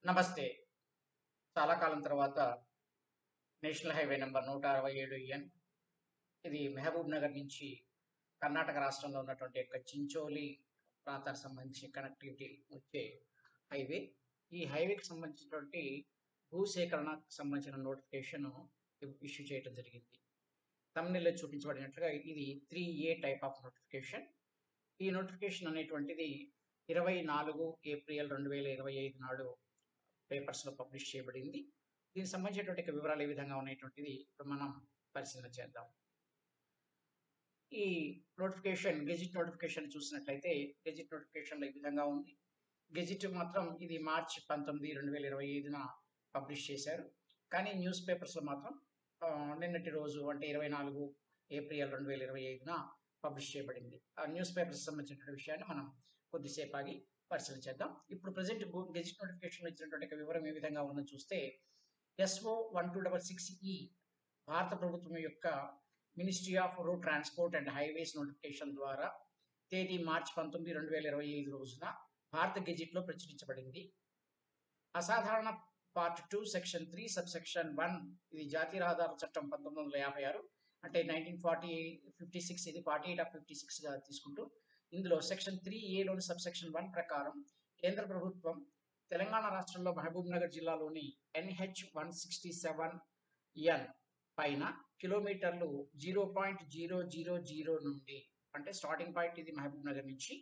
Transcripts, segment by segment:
నమస్తే. చాలా కాలం తర్వాత నేషనల్ హైవే నంబర్ 167 ఇది మహబూబ్ నగర్ నుంచి కర్ణాటక రాష్ట్రంలో ఉన్నటువంటి యొక్క చించోలి ప్రాంతానికి సంబంధించి కనెక్టివిటీ వచ్చే హైవే. ఈ హైవేకి సంబంధించినటువంటి భూసేకరణకు సంబంధించిన నోటిఫికేషన్ ఇష్యూ చేయడం జరిగింది. తమిళలో చూపించబడినట్లుగా ఇది 3A టైప్ ఆఫ్ నోటిఫికేషన్. ఈ నోటిఫికేషన్ అనేటువంటిది 24 ఏప్రిల్ 2025 నాడు పేపర్స్లో పబ్లిష్ చేయబడింది. దీనికి సంబంధించినటువంటి వివరాలు ఏ విధంగా ఉన్నటువంటిది ఇప్పుడు మనం పరిశీలన చేద్దాం. ఈ నోటిఫికేషన్ గెజిట్ నోటిఫికేషన్ చూసినట్లయితే గెజిట్ నోటిఫికేషన్లో ఈ విధంగా ఉంది. గెజిట్ మాత్రం ఇది మార్చి 19, 2025న పబ్లిష్ చేశారు. కానీ న్యూస్ పేపర్స్లో మాత్రం నిన్నటి రోజు అంటే 24 ఏప్రిల్ 2025న పబ్లిష్ చేయబడింది. ఆ న్యూస్ పేపర్స్ సంబంధించిన విషయాన్ని మనం కొద్దిసేపు ఆగి పరిశీలన చేద్దాం. ఇప్పుడు ప్రజెంట్ గెజిట్ నోటిఫికేషన్ ఇచ్చినటువంటి వివరం ఏ విధంగా ఉందని చూస్తే SO 1266E భారత ప్రభుత్వం యొక్క ministry of road transport and highways notification ద్వారా తేదీ మార్చి 19, 2025 రోజున భారత గెజిట్లో ప్రచురించబడింది. అసాధారణ పార్ట్ 2 సెక్షన్ 3 సబ్ సెక్షన్ 1 ఇది జాతీయ రహదారుల చట్టం 1956 అంటే 1956 ఇది 48 ఆఫ్ 56గా తీసుకుంటూ ఇందులో సెక్షన్ 3A సబ్ సెక్షన్ 1 ప్రకారం కేంద్ర ప్రభుత్వం తెలంగాణ రాష్ట్రంలో మహబూబ్ నగర్ జిల్లాలోని NH 167N పైన కిలోమీటర్లు 0.000 నుండి అంటే స్టార్టింగ్ పాయింట్ ఇది మహబూబ్ నగర్ నుంచి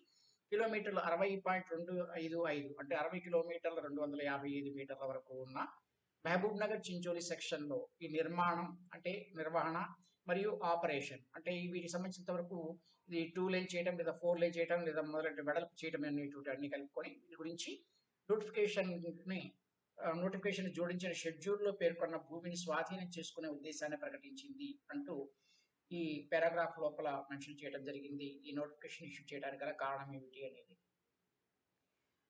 కిలోమీటర్లు 60.255 అంటే 60 కిలోమీటర్ల 255 మీటర్ల వరకు ఉన్న మహబూబ్ నగర్ చించోలి సెక్షన్లో ఈ నిర్మాణం అంటే నిర్వహణ మరియు ఆపరేషన్ అంటే వీటికి సంబంధించినంత వరకు ఇది 2 లేన్ చేయడం లేదా 4 లేన్ చేయడం లేదా మొదలైన వెడల్పు చేయడం అనేటువంటి అన్ని కలుపుకొని వీటి గురించి నోటిఫికేషన్ జోడించిన షెడ్యూల్లో పేర్కొన్న భూమిని స్వాధీనం చేసుకునే ఉద్దేశాన్ని ప్రకటించింది అంటూ ఈ పారాగ్రాఫ్ లోపల మెన్షన్ చేయడం జరిగింది. ఈ నోటిఫికేషన్ ఇష్యూ చేయడానికి గల కారణం ఏమిటి అనేది.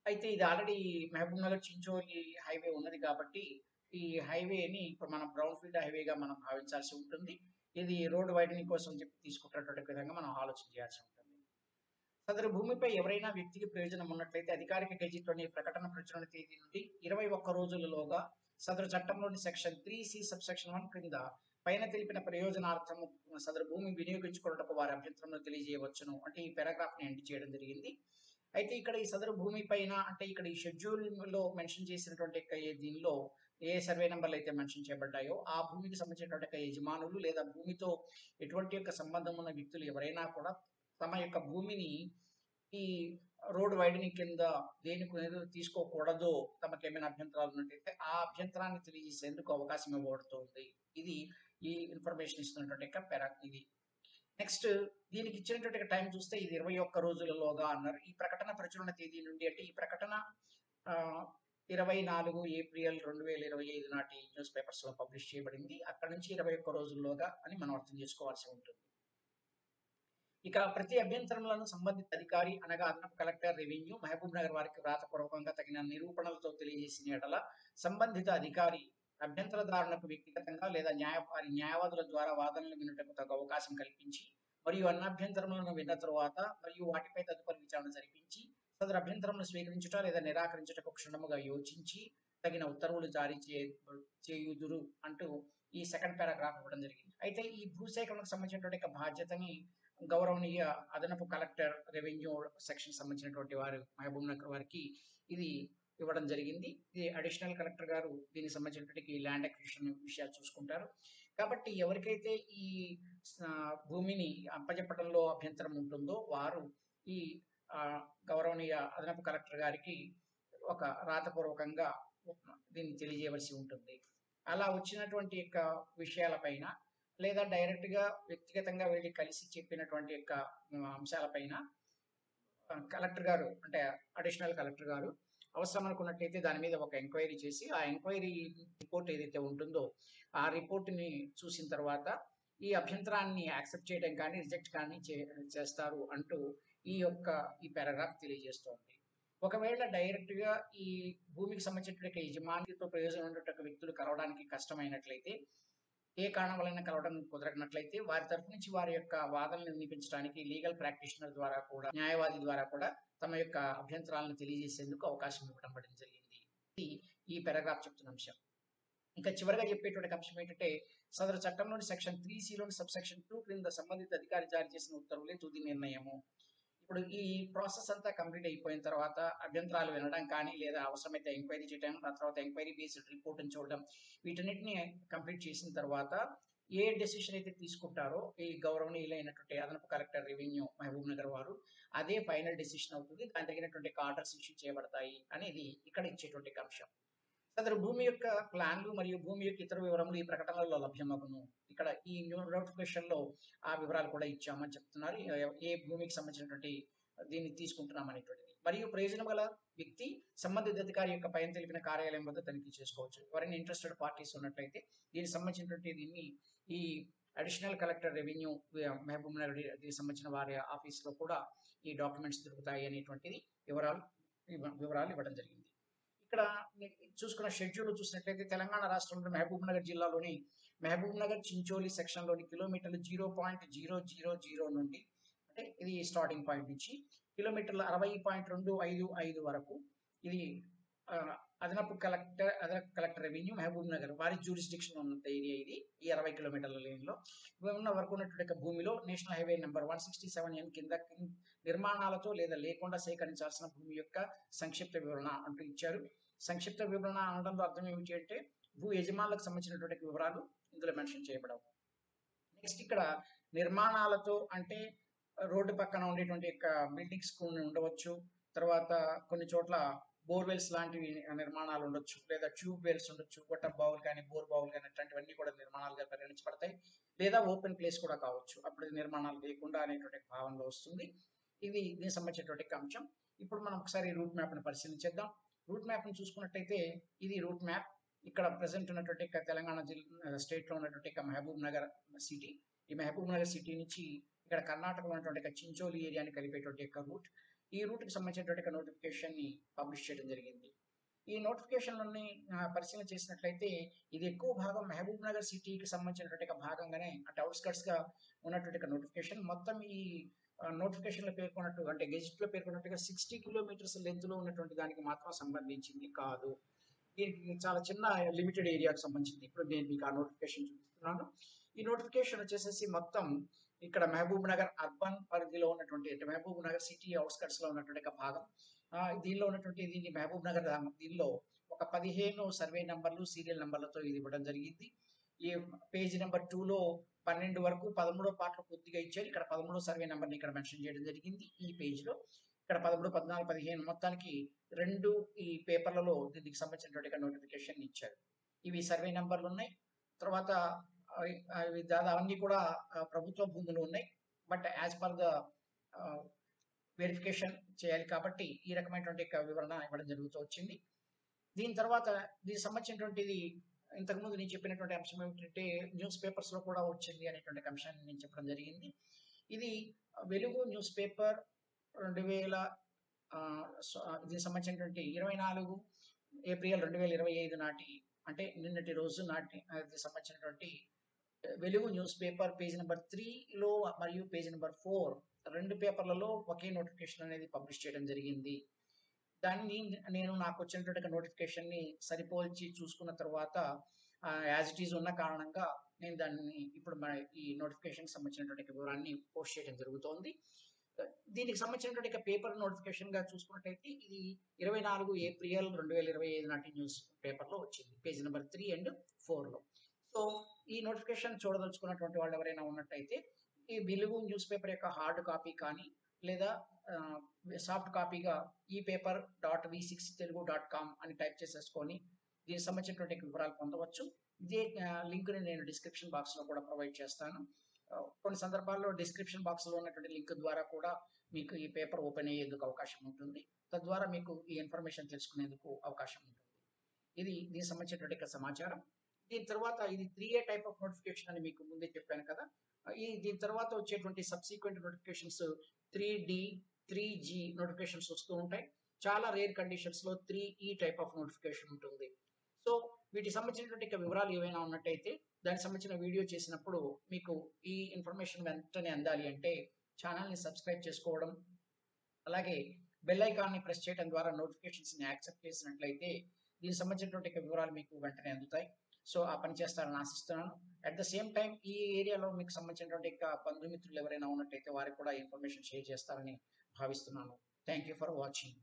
అయితే ఇది ఆల్రెడీ మహబూబ్ నగర్ చించోలి హైవే ఉన్నది కాబట్టి ఈ హైవేని ఇప్పుడు మనం బ్రౌన్ ఫీల్డ్ హైవేగా మనం భావించాల్సి ఉంటుంది. ఇది రోడ్ వైడనింగ్ కోసం చెప్పి తీసుకుంటున్నటువంటి విధంగా మనం ఆలోచన చేయాల్సి ఉంటుంది. సదరు భూమిపై ఎవరైనా వ్యక్తికి ప్రయోజనం ఉన్నట్లయితే అధికారిక గెజిట్లోని ప్రకటన ప్రచురణ తేదీ నుండి 21 రోజులలోగా సదరు చట్టంలోని సెక్షన్ 3C సబ్ సెక్షన్ 1 క్రింద పైన తెలిపిన ప్రయోజనార్థం సదరు భూమి వినియోగించుకున్నటకు వారి అభ్యంతరంలో తెలియజేయవచ్చును అంటే ఈ పారాగ్రాఫ్ని ఎండ్ చేయడం జరిగింది. అయితే ఇక్కడ ఈ సదరు భూమి పైన అంటే ఇక్కడ ఈ షెడ్యూల్లో మెన్షన్ చేసినటువంటి దీనిలో ఏ సర్వే నెంబర్లు అయితే మెన్షన్ చేయబడ్డాయో ఆ భూమికి సంబంధించినటువంటి యజమానులు లేదా భూమితో ఎటువంటి యొక్క సంబంధం ఉన్న వ్యక్తులు ఎవరైనా కూడా తమ యొక్క భూమిని ఈ రోడ్ వైడనింగ్ కింద దేనికి తీసుకోకూడదో తమకు ఏమైనా అభ్యంతరాలు ఉన్నట్టయితే ఆ అభ్యంతరాన్ని తెలియజేసేందుకు అవకాశం ఇవ్వబడుతుంది. ఇది ఈ ఇన్ఫర్మేషన్ ఇస్తున్నటువంటి ఇది. నెక్స్ట్ దీనికి ఇచ్చినటువంటి టైం చూస్తే ఇది 21 రోజులలోగా అన్నారు. ఈ ప్రకటన ప్రచురణ తేదీ నుండి అంటే ఈ ప్రకటన 24 ఏప్రిల్ 2025 నాటి న్యూస్ పేపర్స్లో పబ్లిష్ చేయబడింది. అక్కడ నుంచి 21 రోజుల్లోగా అని మనం అర్థం చేసుకోవాల్సి ఉంటుంది. ఇక ప్రతి అభ్యంతరములను సంబంధిత అధికారి అనగా అదనపు కలెక్టర్ రెవెన్యూ మహబూబ్ నగర్ వారికి వ్రాతపూర్వకంగా తగిన నిరూపణలతో తెలియజేసిన ఎడల సంబంధిత అధికారి అభ్యంతరదారులకు వ్యక్తిగతంగా లేదా న్యాయవాదుల ద్వారా వాదనలు వినుటకు తగు అవకాశం కల్పించి మరియు అభ్యంతరములను విన్న తరువాత మరియు వాటిపై తదుపరి విచారణ జరిపించి సదరు అభ్యంతరములను స్వీకరించుట లేదా నిరాకరించుటకు క్షుణ్ణముగా యోచించి తగిన ఉత్తర్వులు జారీ చేయుదురు అంటూ ఈ సెకండ్ పారాగ్రాఫ్ ఇవ్వడం జరిగింది. అయితే ఈ భూసేకరణకు సంబంధించినటువంటి బాధ్యతని గౌరవనీయ అదనపు కలెక్టర్ రెవెన్యూ సెక్షన్ సంబంధించినటువంటి వారు మహబూబ్ నగర్ వారికి ఇది ఇవ్వడం జరిగింది. ఇది అడిషనల్ కలెక్టర్ గారు దీనికి సంబంధించినటువంటి ల్యాండ్ అక్విజిషన్ విషయాలు చూసుకుంటారు. కాబట్టి ఎవరికైతే ఈ భూమిని అప్పజెప్పడంలో అభ్యంతరం ఉంటుందో వారు ఈ గౌరవనీయ అదనపు కలెక్టర్ గారికి ఒక రాతపూర్వకంగా దీన్ని తెలియజేయవలసి ఉంటుంది. అలా వచ్చినటువంటి యొక్క విషయాలపైన లేదా డైరెక్ట్గా వ్యక్తిగతంగా వెళ్ళి కలిసి చెప్పినటువంటి యొక్క అంశాలపైన కలెక్టర్ గారు అంటే అడిషనల్ కలెక్టర్ గారు అవసరం అనుకున్నట్లయితే దాని మీద ఒక ఎంక్వైరీ చేసి ఆ ఎంక్వైరీ రిపోర్ట్ ఏదైతే ఉంటుందో ఆ రిపోర్ట్ని చూసిన తర్వాత ఈ అభ్యంతరాన్ని యాక్సెప్ట్ చేయడం కానీ రిజెక్ట్ కానీ చేస్తారు అంటూ ఈ పారాగ్రాఫ్ తెలియజేస్తోంది. ఒకవేళ డైరెక్ట్గా ఈ భూమికి సంబంధించిన యజమానితో ప్రయోజనం ఉన్నటువంటి వ్యక్తులు కలవడానికి కష్టమైనట్లయితే ఏ కారణం వలన కలవడం కుదరనట్లయితే వారి తరఫు నుంచి వారి యొక్క వాదనలు వినిపించడానికి లీగల్ ప్రాక్టీషనర్ ద్వారా కూడా న్యాయవాది ద్వారా కూడా తమ యొక్క అభ్యంతరాలను తెలియజేసేందుకు అవకాశం ఇవ్వడం జరిగింది. ఈ పారాగ్రాఫ్ చెప్తున్న అంశం. ఇంకా చివరిగా చెప్పేటువంటి అంశం ఏంటంటే సదరు చట్టంలోని సెక్షన్ 3C లోని సబ్సెక్షన్ 2 క్రింద సంబంధిత అధికారి జారీ చేసిన ఉత్తర్వులే తుది నిర్ణయము. ఇప్పుడు ఈ ప్రాసెస్ అంతా కంప్లీట్ అయిపోయిన తర్వాత అభ్యంతరాలు వినడం కానీ లేదా అవసరమైతే ఎంక్వైరీ చేయడం, ఆ తర్వాత ఎంక్వైరీ బేస్డ్ రిపోర్ట్ని చూడడం, వీటన్నిటిని కంప్లీట్ చేసిన తర్వాత ఏ డెసిషన్ అయితే తీసుకుంటారో ఈ గౌరవనీయులైనటువంటి అదనపు కలెక్టర్ రెవెన్యూ మహబూబ్ నగర్ వారు, అదే ఫైనల్ డెసిషన్ అవుతుంది. దాని తగినటువంటి ఆర్డర్స్ ఇష్యూ చేయబడతాయి అనేది ఇక్కడ ఇచ్చేటువంటి అంశం. సదరు భూమి యొక్క ప్లాన్లు మరియు భూమి యొక్క ఇతర వివరములు ఈ ప్రకటనలో లభ్యమగును. ఇక్కడ ఈ నోటిఫికేషన్ లో ఆ వివరాలు కూడా ఇచ్చామని చెప్తున్నారు. ఏ భూమికి సంబంధించినటువంటి దీన్ని తీసుకుంటున్నాం అనేటువంటిది. మరియు ప్రయోజనం గల వ్యక్తి సంబంధిత అధికారి యొక్క పైన తెలిపిన కార్యాలయం వద్ద తనిఖీ చేసుకోవచ్చు. ఎవరైనా ఇంట్రెస్టెడ్ పార్టీస్ ఉన్నట్లయితే దీనికి సంబంధించినటువంటి దీన్ని ఈ additional collector revenue Mahabubnagar దీనికి సంబంధించిన వారి ఆఫీస్లో కూడా ఈ డాక్యుమెంట్స్ దొరుకుతాయి అనేటువంటిది వివరాలు ఇవ్వడం జరిగింది. ఇక్కడ చూసుకున్న షెడ్యూల్ చూసినట్లయితే తెలంగాణ రాష్ట్రంలో మహబూబ్ నగర్ జిల్లాలోని మహబూబ్ నగర్ చించోలి సెక్షన్లోని కిలోమీటర్లు 0.000 నుండి, అంటే ఇది స్టార్టింగ్ పాయింట్ నుంచి కిలోమీటర్ల 60.255 వరకు ఇది అదనపు కలెక్టర్ రెవెన్యూ మహబూబ్ నగర్ వారి జ్యూరిస్డిక్షన్ ఉన్న ఏరియా. ఇది ఈ 60 కిలోమీటర్ల లేన్లో ఉన్న వరకు ఉన్నటువంటి భూమిలో నేషనల్ హైవే నెంబర్ 167N కింద నిర్మాణాలతో లేదా లేకుండా సేకరించాల్సిన భూమి యొక్క సంక్షిప్త వివరణ అంటూ ఇచ్చారు. సంక్షిప్త వివరణ అనడంలో అర్థం ఏమిటి అంటే భూ యజమానులకు సంబంధించినటువంటి వివరాలు ఇందులో మెన్షన్ చేయబడవు. నెక్స్ట్ ఇక్కడ నిర్మాణాలతో అంటే రోడ్డు పక్కన ఉండేటువంటి బిల్డింగ్స్ కొన్ని ఉండవచ్చు, తర్వాత కొన్ని చోట్ల బోర్వెల్స్ లాంటివి నిర్మాణాలు ఉండొచ్చు, లేదా ట్యూబ్ వెల్స్ ఉండొచ్చు, గొట్ట బావులు కానీ బోర్ బావులు కానీ అట్లాంటివన్నీ కూడా నిర్మాణాలుగా పరిగణించబడతాయి. లేదా ఓపెన్ ప్లేస్ కూడా కావచ్చు, అప్పుడు నిర్మాణాలు లేకుండా అనేటువంటి భావనలో వస్తుంది. ఇది దీనికి సంబంధించినటువంటి అంశం. ఇప్పుడు మనం ఒకసారి రూట్ మ్యాప్ని పరిశీలించేద్దాం. రూట్ మ్యాప్ని చూసుకున్నట్టయితే ఇది రూట్ మ్యాప్. ఇక్కడ ప్రజెంట్ ఉన్నటువంటి తెలంగాణ స్టేట్లో ఉన్నటువంటి మహబూబ్ నగర్ సిటీ. ఈ మహబూబ్ నగర్ సిటీ నుంచి ఇక్కడ కర్ణాటకలో ఉన్నటువంటి చించోలి ఏరియాని కలిపేటువంటి రూట్. ఈ రూట్కి సంబంధించినటువంటి నోటిఫికేషన్ని పబ్లిష్ చేయడం జరిగింది. ఈ నోటిఫికేషన్లని పరిశీలన చేసినట్లయితే ఇది ఎక్కువ భాగం మహబూబ్ నగర్ సిటీకి సంబంధించినటువంటి భాగంగానే అంటే అవుట్స్కట్స్గా ఉన్నటువంటి నోటిఫికేషన్. మొత్తం ఈ నోటిఫికేషన్లో పేర్కొన్నట్టు అంటే గెజిట్లో పేర్కొన్నట్టుగా 60 కిలోమీటర్స్ లెంత్లో ఉన్నటువంటి దానికి మాత్రం సంబంధించింది కాదు. దీనికి చాలా చిన్న లిమిటెడ్ ఏరియాకి సంబంధించింది. ఇప్పుడు నేను మీకు ఆ నోటిఫికేషన్ చూపిస్తున్నాను. ఈ నోటిఫికేషన్ వచ్చేసేసి మొత్తం ఇక్కడ మహబూబ్ నగర్ అర్బన్ పరిధిలో ఉన్నటువంటి అంటే మహబూబ్ నగర్ సిటీ అవుట్స్కట్స్ లో ఉన్నటువంటి భాగం. దీనిలో ఉన్నటువంటి దీన్ని మహబూబ్ నగర్ దీనిలో ఒక 15 సర్వే నంబర్లు సీరియల్ నంబర్లతో ఇది ఇవ్వడం జరిగింది. ఈ పేజ్ నెంబర్ 2లో 12 వరకు 13వ పార్ట్లో కొద్దిగా ఇచ్చారు. ఇక్కడ 13వ సర్వే నెంబర్ని ఇక్కడ మెన్షన్ చేయడం జరిగింది ఈ పేజ్లో. ఇక్కడ 13, 14, 15 మొత్తానికి 2 ఈ పేపర్లలో దీనికి సంబంధించినటువంటి నోటిఫికేషన్ ఇచ్చారు. ఇవి సర్వే నెంబర్లు ఉన్నాయి. తర్వాత అవన్నీ కూడా ప్రభుత్వ భూములు ఉన్నాయి. But as per the verification చేయాలి కాబట్టి ఈ రకమైనటువంటి వివరణ ఇవ్వడం జరుగుతూ వచ్చింది. దీని తర్వాత దీనికి సంబంధించినటువంటిది ఇంతకుముందు నేను చెప్పినటువంటి అంశం ఏమిటంటే న్యూస్ పేపర్స్లో కూడా వచ్చింది అనేటువంటి అంశాన్ని నేను చెప్పడం జరిగింది. ఇది వెలుగు న్యూస్ పేపర్ 2000 దీనికి సంబంధించినటువంటి 24 ఏప్రిల్ 2025 నాటి అంటే నిన్నటి రోజు నాటి సంబంధించినటువంటి వెలుగు న్యూస్ పేపర్ పేజ్ నెంబర్ 3లో మరియు పేజ్ నెంబర్ 4 2 పేపర్లలో ఒకే నోటిఫికేషన్ అనేది పబ్లిష్ చేయడం జరిగింది. దాన్ని నేను నాకు వచ్చినటువంటి నోటిఫికేషన్ని సరిపోల్చి చూసుకున్న తర్వాత యాజ్ ఇట్ ఈజ్ ఉన్న కారణంగా నేను దాన్ని ఇప్పుడు ఈ నోటిఫికేషన్కి సంబంధించినటువంటి వివరాన్ని పోస్ట్ చేయడం జరుగుతోంది. దీనికి సంబంధించినటువంటి పేపర్ నోటిఫికేషన్గా చూసుకున్నట్టయితే ఇది 24 ఏప్రిల్ 2025 నాటి న్యూస్ పేపర్లో వచ్చింది పేజ్ నెంబర్ 3 and 4లో. సో ఈ నోటిఫికేషన్ చూడదలుచుకున్నటువంటి వాళ్ళు ఎవరైనా ఉన్నట్టయితే ఈ వెలుగు న్యూస్ పేపర్ యొక్క హార్డ్ కాపీ కానీ లేదా సాఫ్ట్ కాపీగా epaper.v6telugu.com అని టైప్ చేసేసుకొని దీనికి సంబంధించినటువంటి వివరాలు పొందవచ్చు. ఇదే లింక్ని నేను డిస్క్రిప్షన్ బాక్స్లో కూడా ప్రొవైడ్ చేస్తాను. కొన్ని సందర్భాల్లో డిస్క్రిప్షన్ బాక్స్లో ఉన్నటువంటి లింక్ ద్వారా కూడా మీకు ఈ పేపర్ ఓపెన్ అయ్యేందుకు అవకాశం ఉంటుంది. తద్వారా మీకు ఈ ఇన్ఫర్మేషన్ తెలుసుకునేందుకు అవకాశం ఉంటుంది. ఇది దీనికి సంబంధించినటువంటి సమాచారం. దీని తర్వాత ఇది 3A టైప్ ఆఫ్ నోటిఫికేషన్ అని మీకు ముందే చెప్పాను కదా. దీని తర్వాత వచ్చేటువంటి subsequent notifications 3D 3G notifications వస్తూ ఉంటాయి. చాలా రేర్ కండిషన్స్లో 3E టైప్ ఆఫ్ నోటిఫికేషన్ ఉంటుంది. సో వీటికి సంబంధించినటువంటి వివరాలు ఏవైనా ఉన్నట్టయితే దానికి సంబంధించిన వీడియో చేసినప్పుడు మీకు ఈ ఇన్ఫర్మేషన్ వెంటనే అందాలి అంటే ఛానల్ని సబ్స్క్రైబ్ చేసుకోవడం, అలాగే బెల్ ఐకాన్ని ప్రెస్ చేయడం ద్వారా నోటిఫికేషన్స్ని యాక్సెప్ట్ చేసినట్లయితే దీనికి సంబంధించినటువంటి వివరాలు మీకు వెంటనే అందుతాయి. సో ఆ పని చేస్తారని ఆశిస్తున్నాను. అట్ ద సేమ్ టైం ఈ ఏరియాలో మీకు సంబంధించినటువంటి బంధుమిత్రులు ఎవరైనా ఉన్నట్టయితే వారికి కూడా ఇన్ఫర్మేషన్ షేర్ చేస్తారని భావిస్తున్నాను. Thank you for watching.